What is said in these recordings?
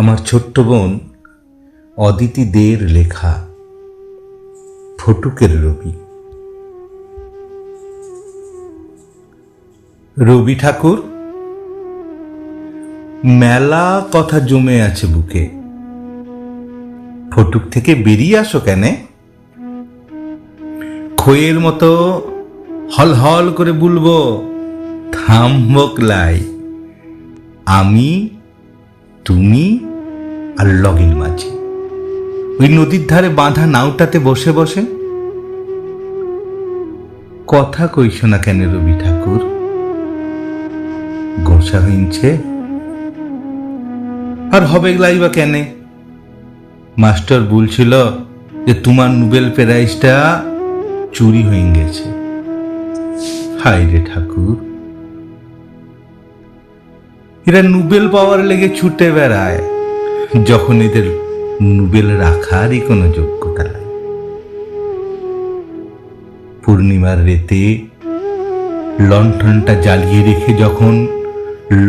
আমার ছোট্ট বোন অদিতি দের লেখা ফটুকের রবি। রবি ঠাকুর, মেলা কথা জমে আছে বুকে, ফটুক থেকে বেরিয়ে আসো কেনে? খইয়ের মতো হল হল করে বলবো, থামবকলাই আমি, তুমি আর লগিন মাঝি ওই নদীর ধারে বাঁধা নাওটাতে বসে বসে। কথা কইস না কেন রবি ঠাকুর? গোসা হইছে আর হবে লাইবা কেনে? মাস্টার বলছিল যে তোমার নোবেল প্রাইজটা চুরি হয়ে গেছে। হায় রে ঠাকুর, এরা নোবেল পাওয়ার লেগে ছুটে বেড়ায় যখন এদের নোবেল রাখারই কোনো যোগ্যতা নাই। পূর্ণিমার রেতে লণ্ঠনটা জ্বালিয়ে রেখে যখন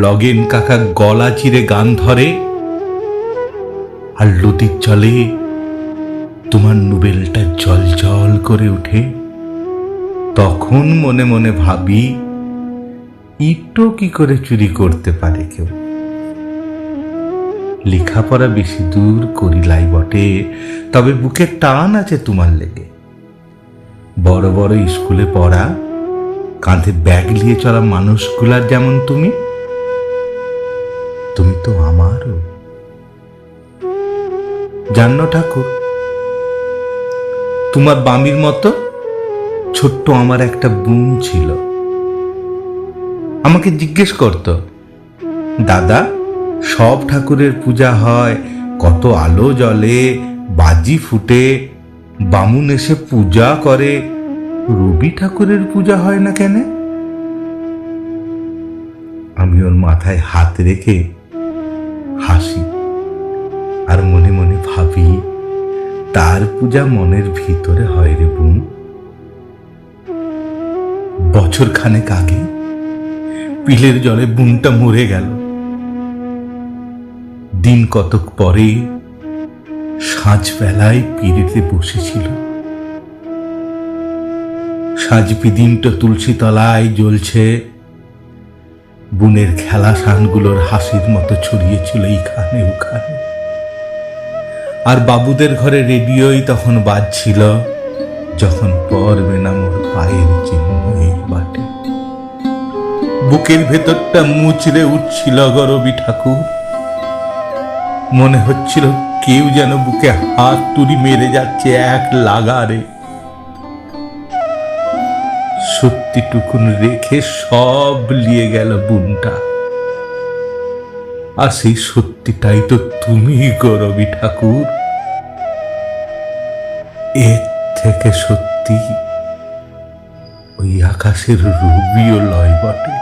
লগেন কাকা গলা চিরে গান ধরে আর নদীর জলে তোমার নোবেলটা জল জল করে ওঠে, তখন মনে মনে ভাবি ইটো কি করে চুরি করতে পারে কেউ? লেখাপড়া বেশি দূর করিলাই বটে, তবে বুকের টান আছে তোমার লেগে। বড় বড় স্কুলে পড়া, কাঁধে ব্যাগ নিয়ে চলা মানুষগুলার যেমন তুমি, তুমি তো আমারও। জানো ঠাকুর, তোমার বামির মতো ছোট্ট আমার একটা বোন ছিল। আমাকে জিজ্ঞেস করত, দাদা সব ঠাকুরের পূজা হয়, কত আলো জ্বলে, বাজি ফুটে, বামুন এসে পূজা করে, রবি ঠাকুরের পূজা হয় না কেন? আমি ওর মাথায় হাত রেখে হাসি আর মনে মনে ভাবি, তার পূজা মনের ভিতরে হয় রে বোন। বছর খানেক আগে পিলের জলে বোনটা মরে গেল। দিন কতক পরে সাঁঝবেলায় পিড়িতে বসেছিল। সাঁঝপি দিনটা তুলসী তলায় জ্বলছে, বোনের খেলা শানগুলোর হাসির মতো ছড়িয়েছিল এইখানে ওখানে। আর বাবুদের ঘরে রেডিওই তখন বাজছিল, যখন পড়বে না মোর পায়ের চিহ্ন এই বাটে। বুকের ভেতরটা মুচড়ে উঠছিল গো রবি ঠাকুর। মনে হচ্ছিল কেউ যেন বুকে হাত তুড়ি মেরে যাচ্ছে এক লাগারে। সত্যিটুকুন রেখে সব লিয়ে গেল বোনটা, আর সেই সত্যিটাই তো তুমি গো রবি ঠাকুর। এর থেকে সত্যি ওই আকাশের রবিও লয় বটে।